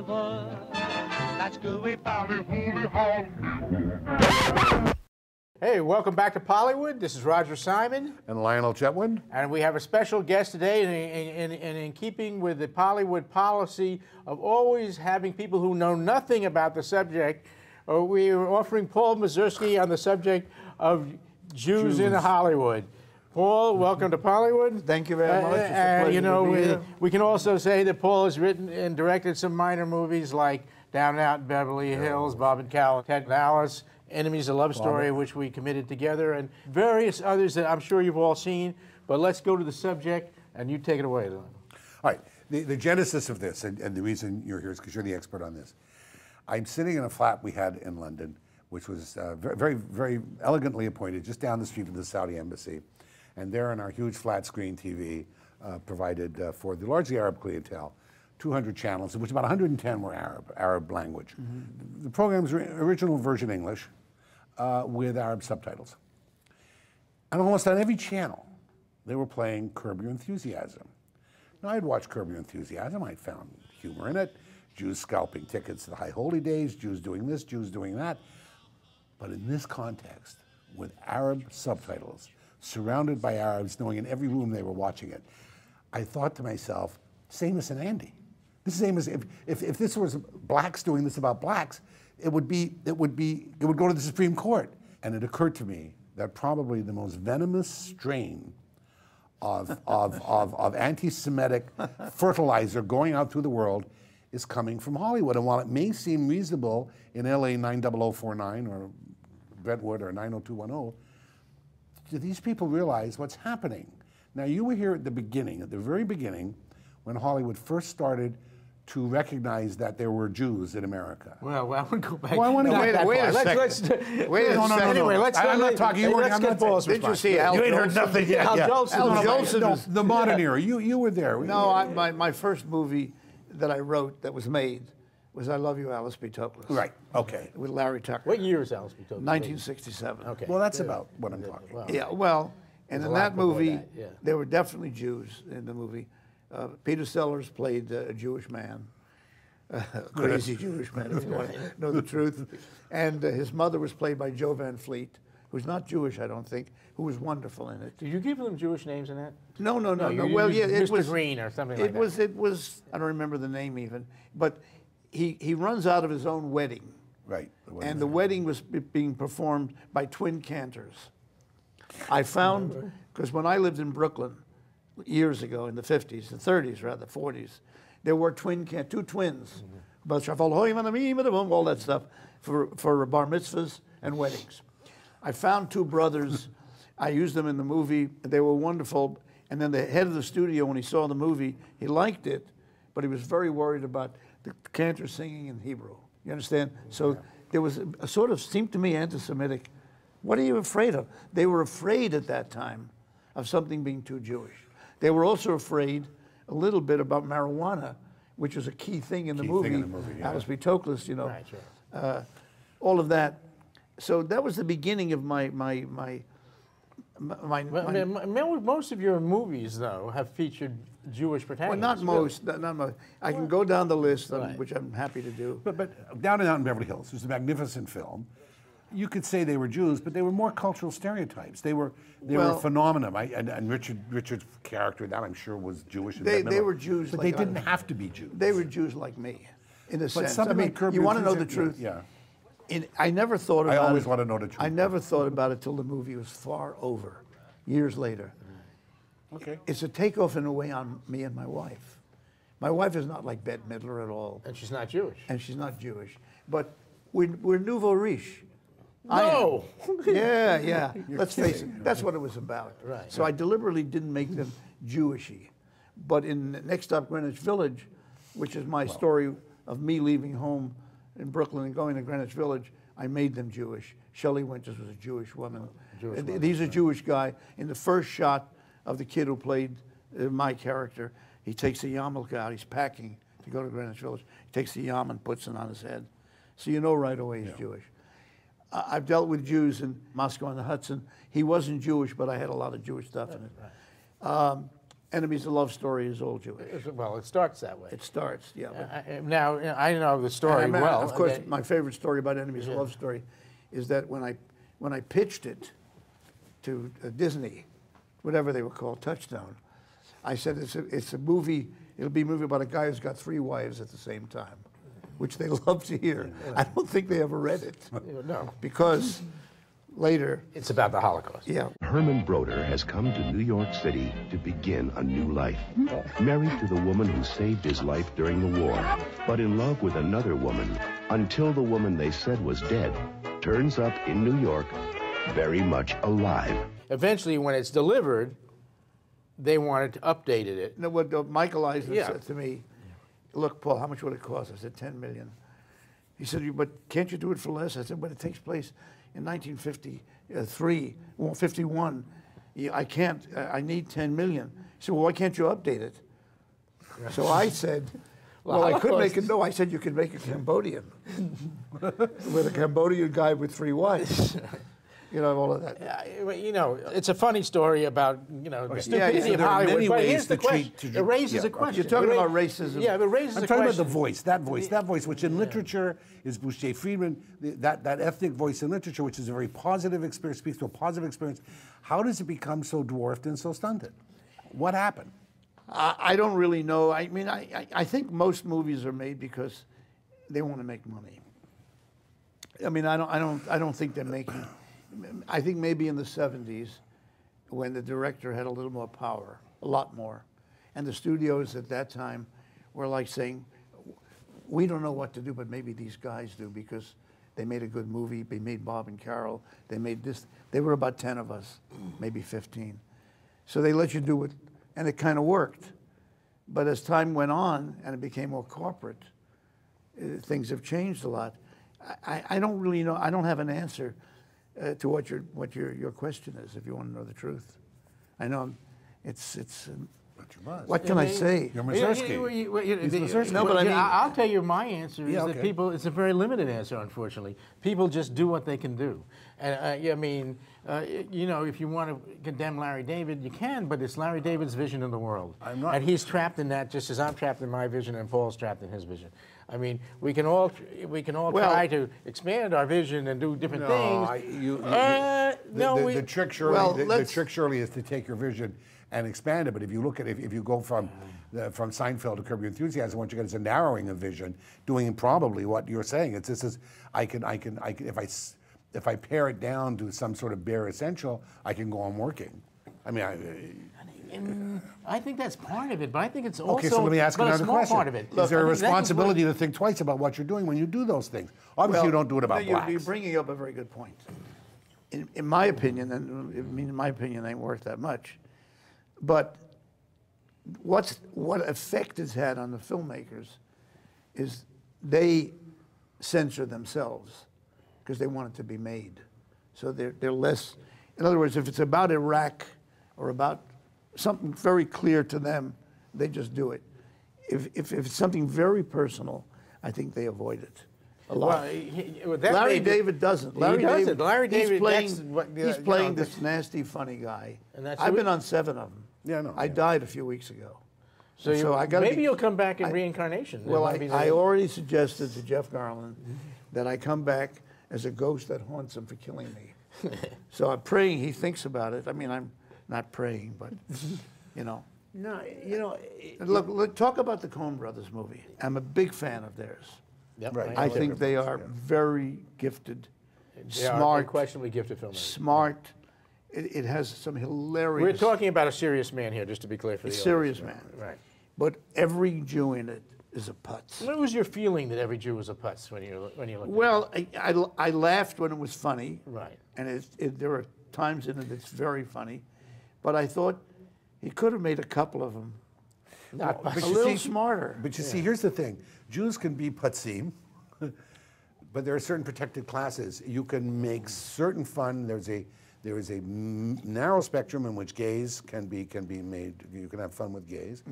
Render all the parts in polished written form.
over. That's good we found Hey, welcome back to Pollywood. This is Roger Simon. And Lionel Chetwynd. And we have a special guest today, and in keeping with the Pollywood policy of always having people who know nothing about the subject, we are offering Paul Mazursky on the subject of Jews in Hollywood. Paul, welcome to Pollywood. Thank you very much. It's a pleasure you know, to be here. we can also say that Paul has written and directed some minor movies like Down and Out in Beverly Hills, Bob and Cal, Ted and Alice, Enemies, a Love Story, which we committed together, and various others that I'm sure you've all seen. But let's go to the subject, and you take it away, Lionel. All right, the genesis of this, and the reason you're here is because you're the expert on this. I'm sitting in a flat we had in London, which was very, very elegantly appointed, just down the street from the Saudi embassy. And there on our huge flat screen TV, provided for the largely Arab clientele, 200 channels, of which about 110 were Arab language. Mm-hmm. The program's original version English, with Arab subtitles. And almost on every channel, they were playing Curb Your Enthusiasm. Now, I'd watched Curb Your Enthusiasm. I'd found humor in it. Jews scalping tickets to the High Holy Days, Jews doing this, Jews doing that. But in this context, with Arab subtitles, surrounded by Arabs, knowing in every room they were watching it, I thought to myself, Amos and Andy. This is Amos. If this was blacks doing this about blacks, it would go to the Supreme Court. And it occurred to me that probably the most venomous strain of anti-Semitic fertilizer going out through the world is coming from Hollywood. And while it may seem reasonable in LA 90049 or Brentwood or 90210, do these people realize what's happening? Now, you were here at the beginning, at the very beginning, when Hollywood first started to recognize that there were Jews in America. Well, I want to go back. Well, I want to wait a second. Anyway, let's go. I'm not talking. Let's get Paul's Did you response. see Al You ain't heard Jolson? nothing yet. Al Yeah. Jolson. Al No, Jolson No, is the modern era. You were there. No, my first movie that I wrote that was made was I Love You, Alice B. Toklas. Right. Okay. With Larry Tucker. What year is Alice B. Toklas? 1967. Okay. Well, that's about what I'm talking about. Yeah, well, and in a lot that before movie, that, yeah. there were definitely Jews in the movie. Peter Sellers played a Jewish man, a crazy Jewish man, if you want to know the truth. And his mother was played by Jo Van Fleet, who's not Jewish, I don't think, who was wonderful in it. Did you give them Jewish names in that? No. You Well, used yeah, it Mr. was Green or something like that. It was. I don't remember the name even, but he runs out of his own wedding. Right. And the wedding was being performed by twin cantors. I found, because when I lived in Brooklyn years ago, in the 50s, the 30s rather, 40s, there were two twins, all that stuff, for bar mitzvahs and weddings. I found two brothers. I used them in the movie. They were wonderful. And then the head of the studio, when he saw the movie, he liked it, but he was very worried about the cantors singing in Hebrew. You understand? So there was a sort of, seemed to me, anti-Semitic. What are you afraid of? They were afraid at that time of something being too Jewish. They were also afraid a little bit about marijuana, which was a key thing in the movie. Yeah. Alice B. Toklas, you know, Right, sure. all of that. So that was the beginning of my Most of your movies, though, have featured Jewish protagonists. well, not most. Not most. I can go down the list, Right. which I'm happy to do. But Down and Out in Beverly Hills was a magnificent film. You could say they were Jews, but they were more cultural stereotypes. They were a phenomenon. And Richard's character, that I'm sure was Jewish. They were Jews, but like they didn't have to be Jews. They were Jews like me, in a sense. I something mean, like Curb you Your want to know the Enthusiasm- truth? Yeah. I never thought about it. I always want to know the truth. I never thought about it till the movie was far over, years later. Okay. It's a takeoff in a way on me and my wife. My wife is not like Bette Midler at all. And she's not Jewish. And she's not Jewish. But we're nouveau riche. No! Yeah. Let's face it. That's what it was about. Right. So I deliberately didn't make them Jewishy. But in Next Stop Greenwich Village, which is my story of me leaving home in Brooklyn and going to Greenwich Village, I made them Jewish. Shelley Winters was a Jewish woman. He's a Jewish guy. In the first shot of the kid who played my character, he takes a yarmulke out. He's packing to go to Greenwich Village. He takes the yarmulke and puts it on his head. So you know right away he's Jewish. I've dealt with Jews in Moscow on the Hudson. He wasn't Jewish, but I had a lot of Jewish stuff in it. Enemies of Love Story is all Jewish. Well, it starts that way. It starts, yeah. But, Now, I know the story well. Of course, my favorite story about Enemies of Love Story is that when I pitched it to Disney, whatever they were called, Touchdown, I said it's a movie. It'll be a movie about a guy who's got 3 wives at the same time, which they love to hear. I don't think they ever read it. No. Because later... It's about the Holocaust. Yeah. Herman Broder has come to New York City to begin a new life. Married to the woman who saved his life during the war, but in love with another woman until the woman they said was dead turns up in New York very much alive. Eventually, when it's delivered, they wanted to update it. You know what Michael Eisner said to me, look, Paul, how much would it cost? I said, $10 million. He said, but can't you do it for less? I said, but it takes place in 1953, well, 51. I can't, I need 10 million. He said, well, why can't you update it? So I said, well, I could make it, no, I said you could make a Cambodian with a Cambodian guy with 3 wives. You know, all of that. You know, it's a funny story about, you know, the stupidity of Hollywood. But here's the question. It raises a question. You're talking about racism. Yeah, it raises a question. I'm talking about the voice, that voice, which in literature is Boucher Friedman, that ethnic voice in literature, which is a very positive experience, speaks to a positive experience. How does it become so dwarfed and so stunted? What happened? I don't really know. I mean, I think most movies are made because they want to make money. I mean, I don't think they're making. I think maybe in the 70s, when the director had a little more power, a lot more, and the studios at that time were like saying, we don't know what to do, but maybe these guys do because they made a good movie. They made Bob and Carol. They made this. They were about 10 of us, maybe 15. So they let you do it, and it kind of worked. But as time went on and it became more corporate, things have changed a lot. I don't really know. I don't have an answer to what your question is, if you want to know the truth. I know it's what can I say? You're Mazursky. He's Mazursky. No, but I mean, I'll tell you my answer is that people, it's a very limited answer, unfortunately. People just do what they can do. And I mean, you know, if you want to condemn Larry David, you can, but it's Larry David's vision of the world. I'm not. And he's trapped in that just as I'm trapped in my vision and Paul's trapped in his vision. I mean, we can all try to expand our vision and do different things. The trick surely is to take your vision and expand it. But if you look at if you go from Seinfeld to Curb Your Enthusiasm, what you get is a narrowing of vision, doing probably what you're saying. It's this is if I pare it down to some sort of bare essential, I can go on working. I mean, I think that's part of it, but I think it's also okay. So let me ask another question. Part of it. Is there a responsibility to think twice about what you're doing when you do those things? Obviously, you don't do it about blacks. You're bringing up a very good point. In my opinion, and I mean, in my opinion, ain't worth that much, but what effect it's had on the filmmakers is they censor themselves because they want it to be made. So they're less. In other words, if it's about Iraq or about something very clear to them, they just do it. If it's something very personal, I think they avoid it a lot. Well, Larry David doesn't. Larry David, he's playing this nasty, funny guy. And I've been on 7 of them. Yeah, no. I died a few weeks ago. So I got maybe you'll come back in reincarnation. Well, I already suggested to Jeff Garland that I come back as a ghost that haunts him for killing me. So I'm praying he thinks about it. I mean, I'm not praying, but, you know. No, you know. Look, talk about the Coen Brothers movie. I'm a big fan of theirs. Yep, right. I think they are very gifted, smart. Are unquestionably gifted filmmakers. Smart. It has some hilarious. We're talking about a serious man here, just to be clear for the audience. Serious man. Right. But every Jew in it is a putz. What was your feeling that every Jew was a putz when you looked at it? Well, I laughed when it was funny. Right. And there are times in it that's very funny. But I thought he could have made a couple of them a little smarter. But you see, here's the thing. Jews can be putzim, but there are certain protected classes. You can make certain fun. There is a narrow spectrum in which gays can be made. You can have fun with gays.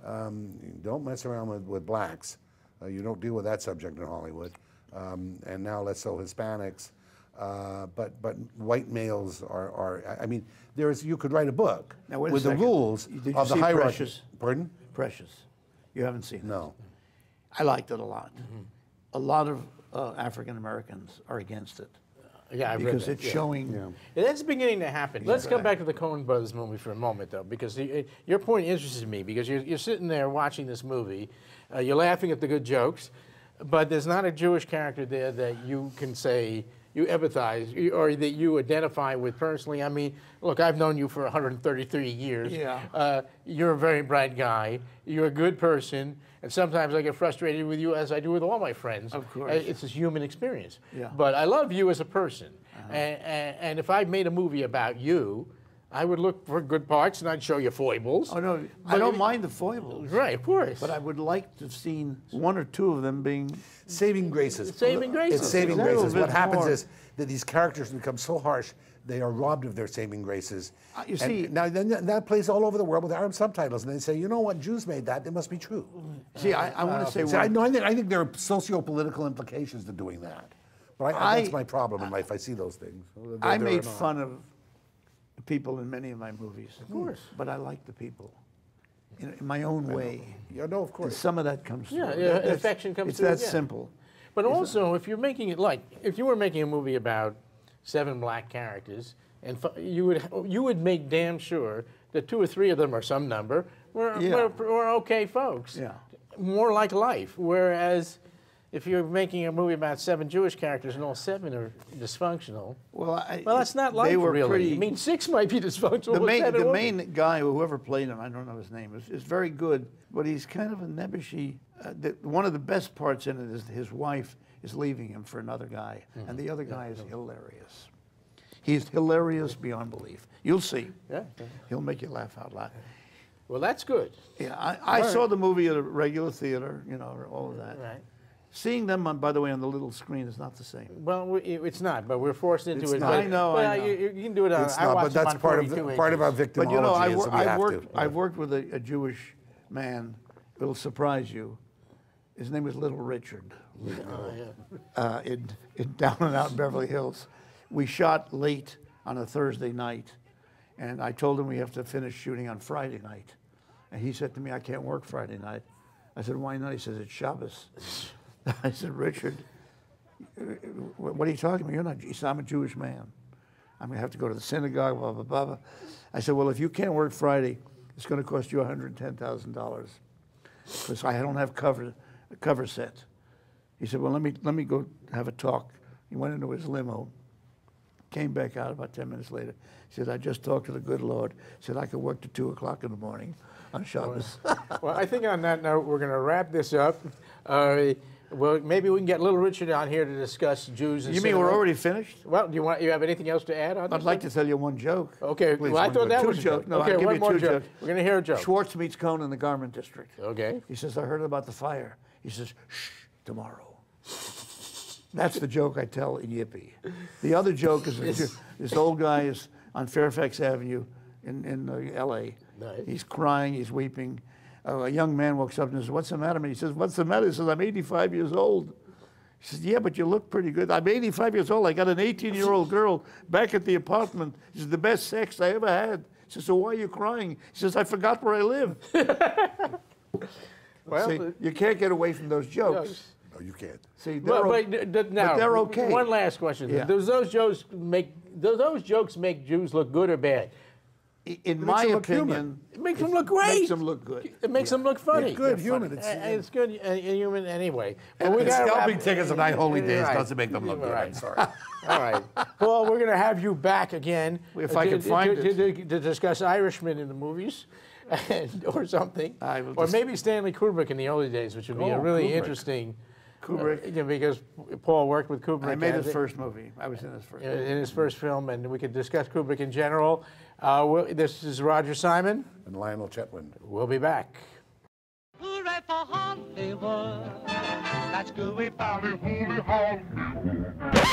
Don't mess around with blacks. You don't deal with that subject in Hollywood. And now less so Hispanics. but white males are. I mean, you could write a book Now, wait a with the second. rules Did you of the see hierarchy. Precious? Pardon? Precious. You haven't seen it? No. I liked it a lot. A lot of African Americans are against it Yeah, I read because that. it's showing. Yeah, that's beginning to happen. Let's come back to the Coen Brothers movie for a moment, though, because your point interested me, because you're sitting there watching this movie, you're laughing at the good jokes, but there's not a Jewish character there that you can say you empathize or that you identify with personally. I mean, look, I've known you for 133 years. Yeah. You're a very bright guy. You're a good person. And sometimes I get frustrated with you, as I do with all my friends. Of course. It's a human experience. Yeah. But I love you as a person. And if I made a movie about you, I would look for good parts and I'd show you foibles. Oh, no, I don't mind the foibles. Right, of course. But I would like to have seen one or two of them being. Saving graces. Saving graces. It's saving A little graces. What bit happens more. is that these characters become so harsh, they are robbed of their saving graces. You And see- now then that plays all over the world with Arab subtitles, and they say, you know what, Jews made that, it must be true. See, I want to say See, one. I think there are socio-political implications to doing that. But that's my problem in life. I see those things. I There made are not. fun of the people in many of my movies. Of course. But I like the people in my own way. Yeah, no, of And course. some of that comes through. Yeah, That's- affection comes it's through, that yeah. simple. But also, if you're making it if you were making a movie about 7 black characters, and you would make damn sure that 2 or 3 of them, or some number, were okay folks. Yeah. More like life. Whereas, if you're making a movie about 7 Jewish characters and all 7 are dysfunctional, Well, that's not life, they were really. pretty. I mean, 6 might be dysfunctional. but 7 The won't. main guy, whoever played him, I don't know his name, is very good, but he's kind of a nebbishy. One of the best parts in it is his wife is leaving him for another guy, and the other guy is hilarious. He's hilarious beyond belief. You'll see. Yeah. He'll make you laugh out loud. Well, that's good. Yeah, I saw the movie at a regular theater, you know, all of that. Right. Seeing them, by the way, on the little screen is not the same. Well, it's not, but we're forced into It's it. not. But, I know, but I know. You can do it on. It's I not, watch but them that's on part of 42 part of our inches. victimology. But you know, is that we have to. I've worked with a Jewish man. It'll surprise you. His name was Little Richard. In down and out in Beverly Hills. We shot late on a Thursday night, and I told him we have to finish shooting on Friday night. And he said to me, I can't work Friday night. I said, why not? He says, it's Shabbos. I said, Richard, what are you talking about? You're not. He said, I'm a Jewish man. I'm going to have to go to the synagogue, blah, blah, blah, blah. I said, well, if you can't work Friday, it's going to cost you $110,000 because I don't have a cover set. He said, well, let me go have a talk. He went into his limo, came back out about 10 minutes later. He said, I just talked to the good Lord. He said, I could work to 2 o'clock in the morning on Shabbos. Well, I think on that note, we're going to wrap this up. Well, maybe we can get Little Richard on here to discuss Jews and You mean cinema. we're already finished? Well, you have anything else to add on this? I'd like to tell you one joke. Okay, Please, well, I one thought good that Two was a jokes. joke. No, Okay, I'll give one you more 2 joke. jokes. We're going to hear a joke. Schwartz meets Cohn in the garment district. Okay. He says, I heard about the fire. He says, shh, tomorrow. That's the joke I tell in Yippee. The other joke is this old guy is on Fairfax Avenue in L.A. Nice. He's crying, he's weeping. A young man walks up and says, what's the matter? He says, what's the matter? He says, I'm 85 years old. He says, yeah, but you look pretty good. I'm 85 years old. I got an 18-year-old girl back at the apartment. He says, the best sex I ever had. He says, so why are you crying? He says, I forgot where I live. Well, See, you can't get away from those jokes. No, you can't. See, they're, now, they're okay. One last question. Yeah. Does those jokes make Jews look good or bad? in my them look human. opinion, It makes them look great. makes them look good. It makes them look funny. It's good, They're human. funny. It's good human anyway. But we And gotta scalping wrap- tickets on Night Holy Days Right. doesn't make them look good. Right. I'm sorry. All right. Paul, we're going to have you back again. If I can find it. To discuss Irishmen in the movies or something. I will Or just- maybe Stanley Kubrick in the early days, which would be a really Kubrick. interesting. Kubrick. Because Paul worked with Kubrick. I made as his first movie. I was in his first. in his first film, and we could discuss Kubrick in general. This is Roger Simon. And Lionel Chetwynd. We'll be back. Hooray for Hollywood. That's good. We found it. Hooray, Hollywood.